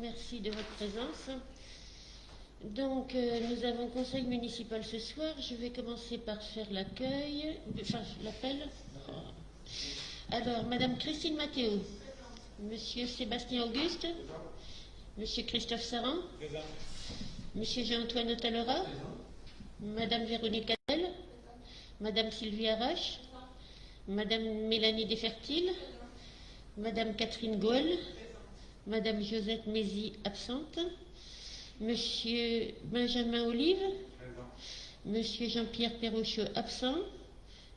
Merci de votre présence. Donc, nous avons conseil municipal ce soir. Je vais commencer par faire l'appel. Alors, Madame Christine Mathéo, Monsieur Sébastien Auguste, Monsieur Christophe Saran, Monsieur Jean-Antoine Talora, Madame Véronique Adel, Madame Sylvie Arrache, Madame Mélanie Desfertiles, Madame Catherine Goel, Madame Josette Mézy absente, Monsieur Benjamin Olive, Monsieur Jean-Pierre Perrochot absent,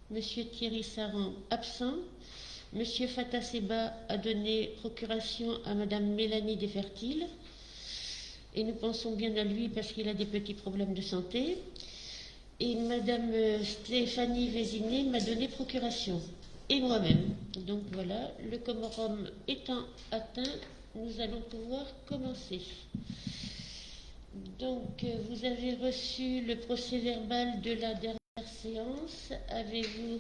Monsieur Thierry Saran absent, Monsieur Fatah Seba a donné procuration à Madame Mélanie Desfertiles, et nous pensons bien à lui parce qu'il a des petits problèmes de santé, et Madame Stéphanie Vézinet m'a donné procuration, et moi-même. Donc voilà, le quorum étant atteint, nous allons pouvoir commencer. Donc, vous avez reçu le procès-verbal de la dernière séance. Avez-vous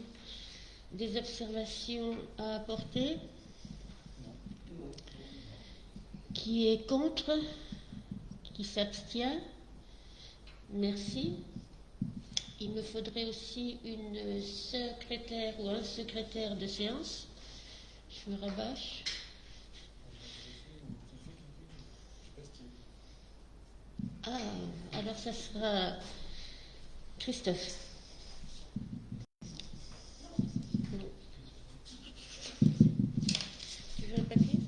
des observations à apporter? Qui est contre? Qui s'abstient? Merci. Il me faudrait aussi une secrétaire ou un secrétaire de séance. Je me rabâche. Ah, alors ça sera Christophe. Tu veux un papier?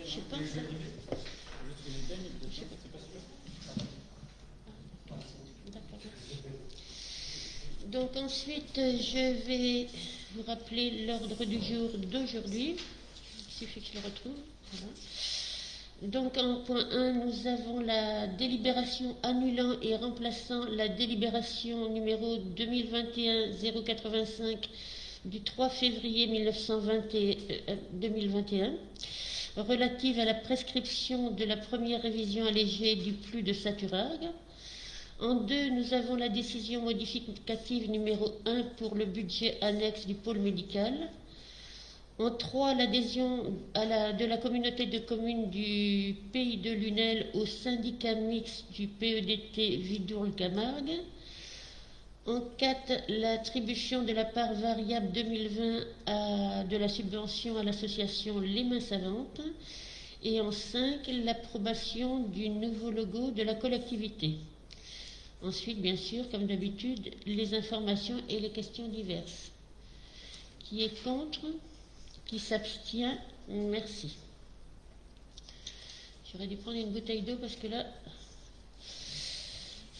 Je pense. D'accord. Donc ensuite, je vais vous rappeler l'ordre du jour d'aujourd'hui. Il suffit que je le retrouve. Voilà. Donc en point 1, nous avons la délibération annulant et remplaçant la délibération numéro 2021-085 du 3 février 2021 relative à la prescription de la première révision allégée du PLU de Saturargues. En 2, nous avons la décision modificative numéro 1 pour le budget annexe du pôle médical. En 3, l'adhésion de la communauté de communes du Pays de Lunel au syndicat mixte du PEDT Vidourle-Camargue. En 4, l'attribution de la part variable 2020 de la subvention à l'association Les Mains Savantes. Et en 5, l'approbation du nouveau logo de la collectivité. Ensuite, bien sûr, comme d'habitude, les informations et les questions diverses. Qui est contre? Qui s'abstient? Merci. J'aurais dû prendre une bouteille d'eau parce que là,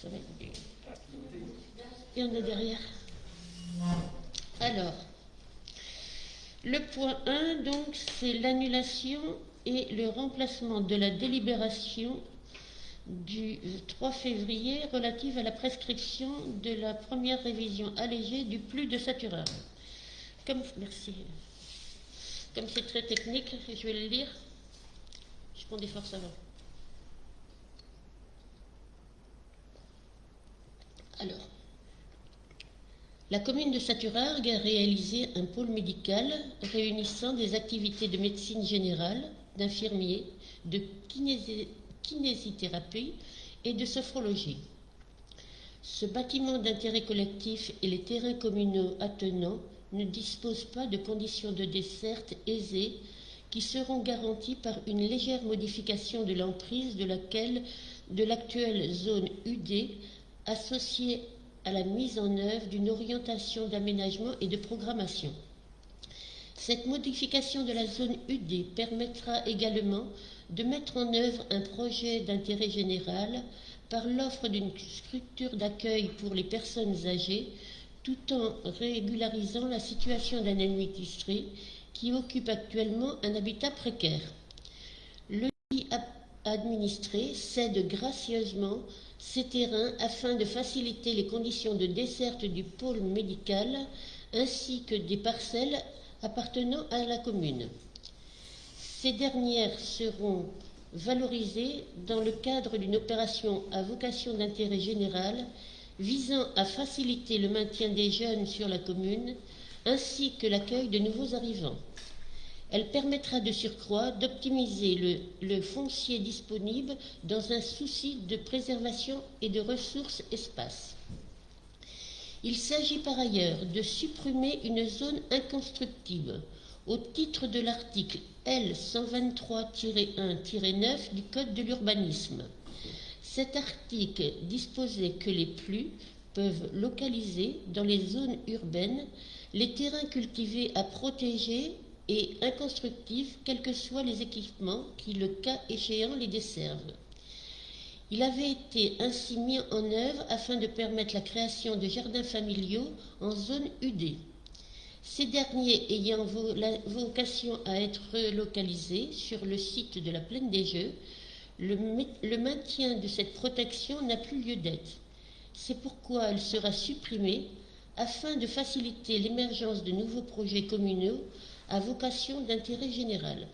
ça va être dur. Il y en a derrière. Alors, le point 1, donc, c'est l'annulation et le remplacement de la délibération du 3 février relative à la prescription de la première révision allégée du PLU de Saturargues. Merci. Comme c'est très technique, je vais le lire. Je prends des forces avant. Alors, la commune de Saturargues a réalisé un pôle médical réunissant des activités de médecine générale, d'infirmiers, de kinésithérapie et de sophrologie. Ce bâtiment d'intérêt collectif et les terrains communaux attenants ne disposent pas de conditions de desserte aisées qui seront garanties par une légère modification de l'emprise de l'actuelle zone UD associée à la mise en œuvre d'une orientation d'aménagement et de programmation. Cette modification de la zone UD permettra également de mettre en œuvre un projet d'intérêt général par l'offre d'une structure d'accueil pour les personnes âgées, tout en régularisant la situation d'un administré qui occupe actuellement un habitat précaire. Le administré cède gracieusement ces terrains afin de faciliter les conditions de desserte du pôle médical ainsi que des parcelles appartenant à la commune. Ces dernières seront valorisées dans le cadre d'une opération à vocation d'intérêt général visant à faciliter le maintien des jeunes sur la commune ainsi que l'accueil de nouveaux arrivants. Elle permettra de surcroît d'optimiser le foncier disponible dans un souci de préservation et de ressources espace. Il s'agit par ailleurs de supprimer une zone inconstructible au titre de l'article L 123-1-9 du Code de l'urbanisme. Cet article disposait que les PLU peuvent localiser dans les zones urbaines les terrains cultivés à protéger et inconstructifs, quels que soient les équipements qui, le cas échéant, les desservent. Il avait été ainsi mis en œuvre afin de permettre la création de jardins familiaux en zone UD. Ces derniers ayant vocation à être relocalisés sur le site de la Plaine des Jeux, le maintien de cette protection n'a plus lieu d'être. C'est pourquoi elle sera supprimée afin de faciliter l'émergence de nouveaux projets communaux à vocation d'intérêt général.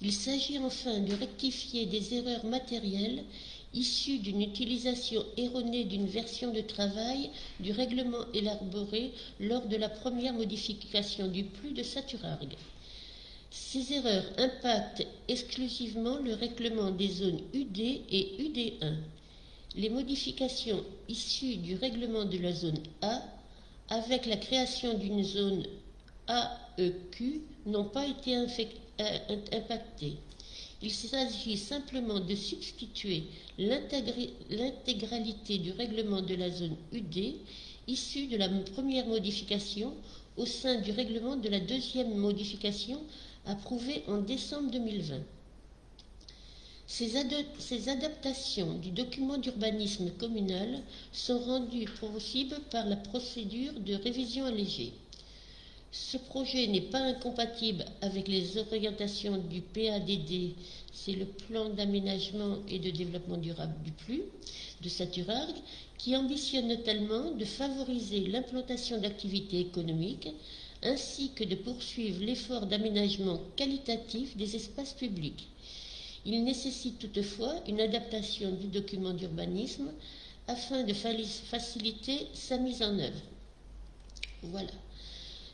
Il s'agit enfin de rectifier des erreurs matérielles issues d'une utilisation erronée d'une version de travail du règlement élaboré lors de la première modification du PLU de Saturargues. Ces erreurs impactent exclusivement le règlement des zones UD et UD1. Les modifications issues du règlement de la zone A, avec la création d'une zone AEQ, n'ont pas été impactées. Il s'agit simplement de substituer l'intégralité du règlement de la zone UD issu de la première modification au sein du règlement de la deuxième modification approuvée en décembre 2020. Ces adaptations du document d'urbanisme communal sont rendues possibles par la procédure de révision allégée. Ce projet n'est pas incompatible avec les orientations du PADD, c'est le plan d'aménagement et de développement durable du PLU de Saturargues, qui ambitionne notamment de favoriser l'implantation d'activités économiques ainsi que de poursuivre l'effort d'aménagement qualitatif des espaces publics. Il nécessite toutefois une adaptation du document d'urbanisme afin de faciliter sa mise en œuvre. Voilà.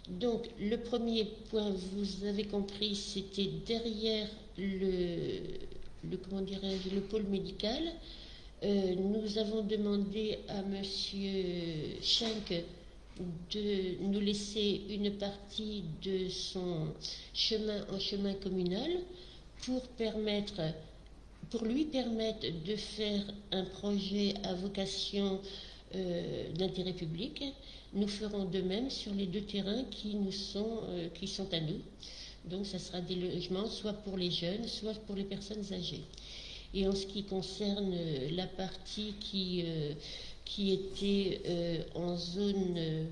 Donc, le premier point, vous avez compris, c'était derrière le pôle médical. Nous avons demandé à M. Schenk de nous laisser une partie de son chemin en chemin communal pour lui permettre de faire un projet à vocation d'intérêt public. Nous ferons de même sur les deux terrains qui sont à nous. Donc, ça sera des logements soit pour les jeunes, soit pour les personnes âgées. Et en ce qui concerne la partie qui était en zone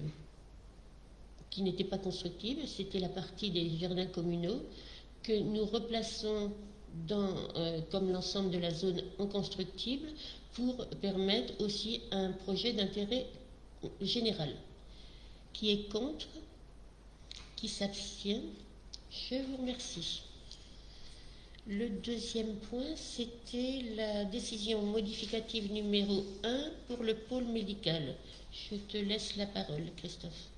qui n'était pas constructible, c'était la partie des jardins communaux que nous replaçons comme l'ensemble de la zone en constructible pour permettre aussi un projet d'intérêt général. Qui est contre? Qui s'abstient? Je vous remercie. Le deuxième point, c'était la décision modificative numéro 1 pour le pôle médical. Je te laisse la parole, Christophe.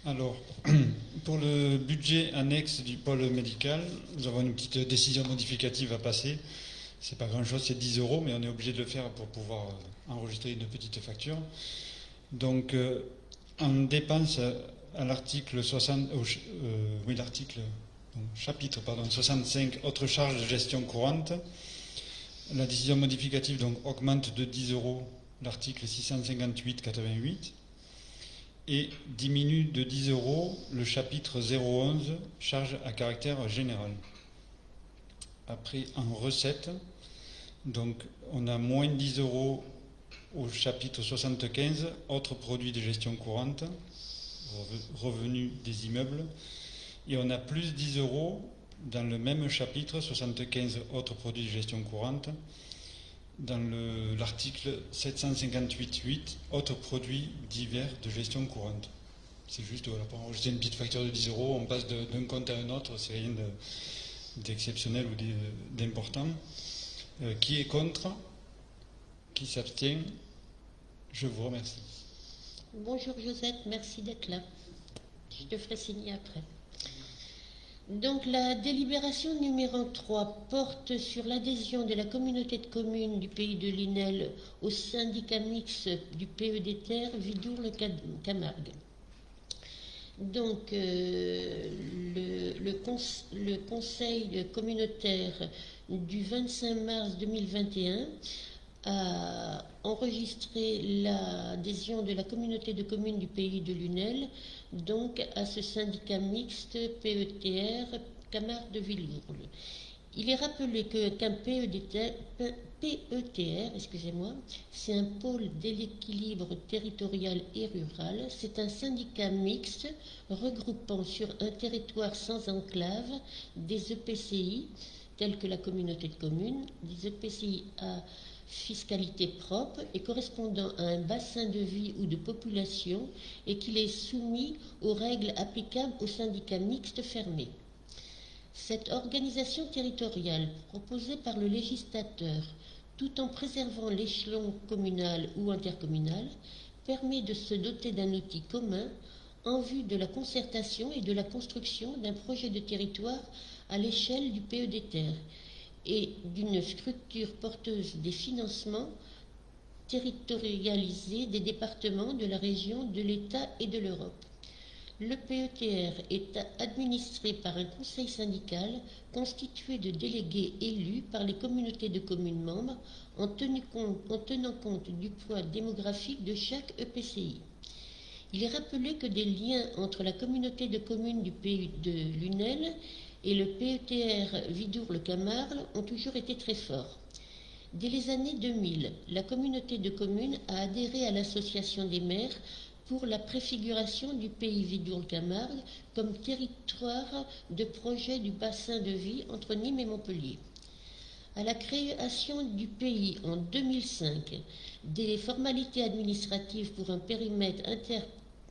Alors, pour le budget annexe du pôle médical, nous avons une petite décision modificative à passer. C'est pas grand-chose, c'est 10 €, mais on est obligé de le faire pour pouvoir enregistrer une petite facture. Donc, en dépense à l'article 60, chapitre 65, autres charges de gestion courante, la décision modificative donc augmente de 10 € l'article 658-88 et diminue de 10 € le chapitre 011, charges à caractère général. Après, en recette, donc on a moins 10 € au chapitre 75, autres produits de gestion courante, revenus des immeubles, et on a plus 10 € dans le même chapitre 75, autres produits de gestion courante, dans l'article 758.8, autres produits divers de gestion courante. C'est juste voilà, pour enregistrer une petite facture de 10 €, on passe d'un compte à un autre, c'est rien d'exceptionnel ou d'important. Qui est contre? Qui s'abstient? Je vous remercie. Bonjour Josette, merci d'être là. Je te ferai signer après. Donc la délibération numéro 3 porte sur l'adhésion de la communauté de communes du pays de Lunel au syndicat mixte du PED Terre Vidourle-Camargue. Donc le conseil communautaire du 25 mars 2021 a enregistré l'adhésion de la communauté de communes du pays de Lunel donc à ce syndicat mixte PETR Camargue de Vidourle. Il est rappelé qu'un PETR, c'est un pôle d'équilibre territorial et rural. C'est un syndicat mixte regroupant sur un territoire sans enclave des EPCI, tels que la communauté de communes, des EPCI à fiscalité propre et correspondant à un bassin de vie ou de population et qu'il est soumis aux règles applicables aux syndicats mixtes fermés. Cette organisation territoriale proposée par le législateur, tout en préservant l'échelon communal ou intercommunal, permet de se doter d'un outil commun en vue de la concertation et de la construction d'un projet de territoire à l'échelle du PED Terre et d'une structure porteuse des financements territorialisés des départements, de la région, de l'État et de l'Europe. Le PETR est administré par un conseil syndical constitué de délégués élus par les communautés de communes membres en tenant compte du poids démographique de chaque EPCI. Il est rappelé que des liens entre la communauté de communes du pays de Lunel et le PETR Vidourle-Camargue ont toujours été très forts. Dès les années 2000, la communauté de communes a adhéré à l'association des maires pour la préfiguration du pays Vidourle-Camargue comme territoire de projet du bassin de vie entre Nîmes et Montpellier. À la création du pays en 2005, des formalités administratives pour un périmètre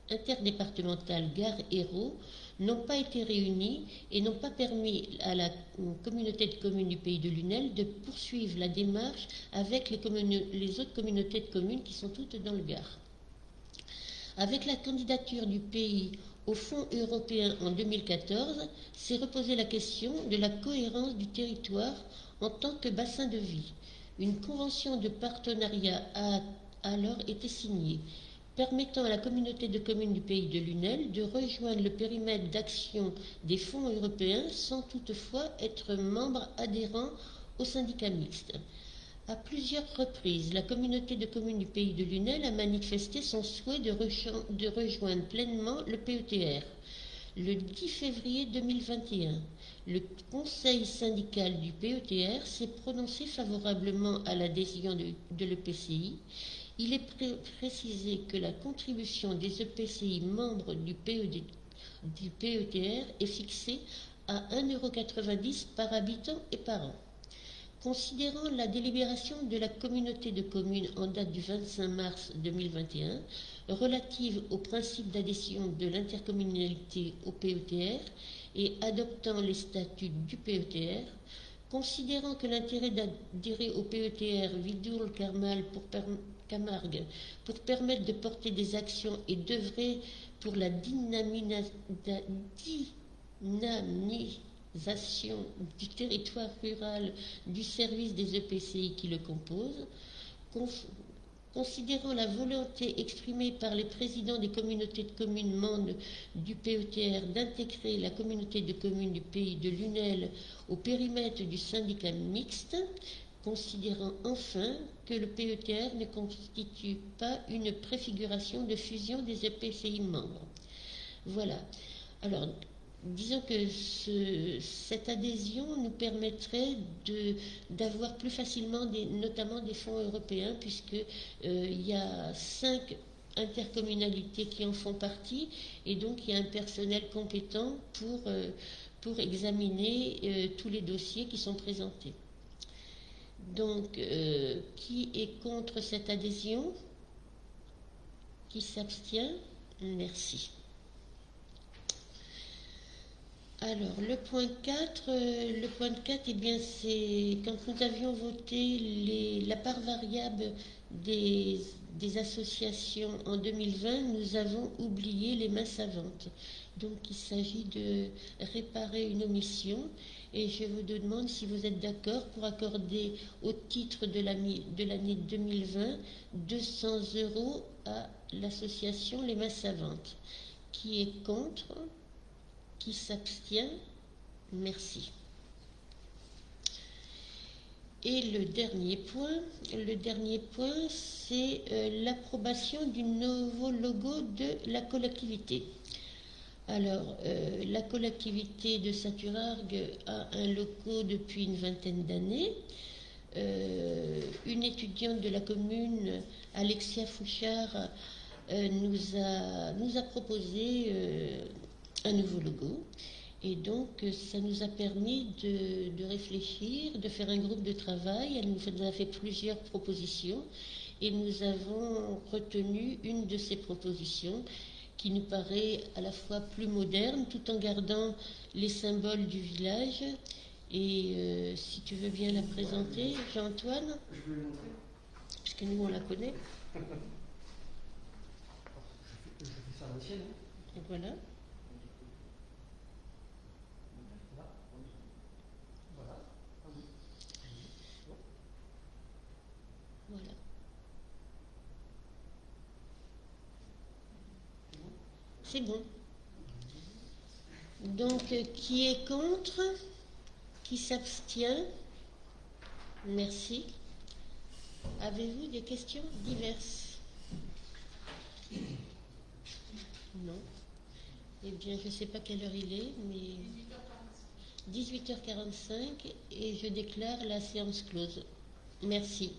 interdépartemental Gare-Hérault n'ont pas été réunies et n'ont pas permis à la communauté de communes du pays de Lunel de poursuivre la démarche avec les autres communautés de communes qui sont toutes dans le Gard. Avec la candidature du pays au Fonds européen en 2014, s'est reposée la question de la cohérence du territoire en tant que bassin de vie. Une convention de partenariat a alors été signée, permettant à la communauté de communes du pays de Lunel de rejoindre le périmètre d'action des fonds européens sans toutefois être membre adhérent au syndicat mixte. À plusieurs reprises, la communauté de communes du pays de Lunel a manifesté son souhait de rejoindre pleinement le PETR. Le 10 février 2021, le conseil syndical du PETR s'est prononcé favorablement à l'adhésion de l'EPCI. Il est précisé que la contribution des EPCI membres du PETR est fixée à 1,90 € par habitant et par an. Considérant la délibération de la communauté de communes en date du 25 mars 2021 relative au principe d'adhésion de l'intercommunalité au PETR et adoptant les statuts du PETR, considérant que l'intérêt d'adhérer au PETR Vidourle-Camargue pour permettre de porter des actions et d'œuvrer pour la dynamisation du territoire rural du service des EPCI qui le composent, considérant la volonté exprimée par les présidents des communautés de communes membres du PETR d'intégrer la communauté de communes du pays de Lunel au périmètre du syndicat mixte, considérant enfin que le PETR ne constitue pas une préfiguration de fusion des EPCI membres. Voilà. Alors, disons que cette adhésion nous permettrait d'avoir plus facilement notamment des fonds européens, puisqu'il y a 5 intercommunalités qui en font partie, et donc il y a un personnel compétent pour examiner tous les dossiers qui sont présentés. Donc, qui est contre cette adhésion? Qui s'abstient? Merci. Alors, le point 4, eh bien, c'est quand nous avions voté la part variable des, des associations en 2020, nous avons oublié les mains savantes. Donc, il s'agit de réparer une omission et je vous demande si vous êtes d'accord pour accorder au titre de l'année 2020 200 € à l'association Les Mains Savantes. Qui est contre? Qui s'abstient? Merci. Et le dernier point, c'est l'approbation du nouveau logo de la collectivité. Alors, la collectivité de Saint-Urargues a un logo depuis une vingtaine d'années. Une étudiante de la commune, Alexia Fouchard, nous a proposé un nouveau logo. Et donc, ça nous a permis de réfléchir, de faire un groupe de travail. Elle nous a fait plusieurs propositions et nous avons retenu une de ces propositions qui nous paraît à la fois plus moderne tout en gardant les symboles du village. Et si tu veux bien la présenter, Jean-Antoine, Je peux le montrer. parce que nous on la connaît. Je fais ça à l'ancienne. Et voilà. Voilà. Voilà. C'est bon. Donc, qui est contre? Qui s'abstient? Merci. Avez-vous des questions diverses? Non. Eh bien, je ne sais pas quelle heure il est, mais 18h45 et je déclare la séance close. Merci.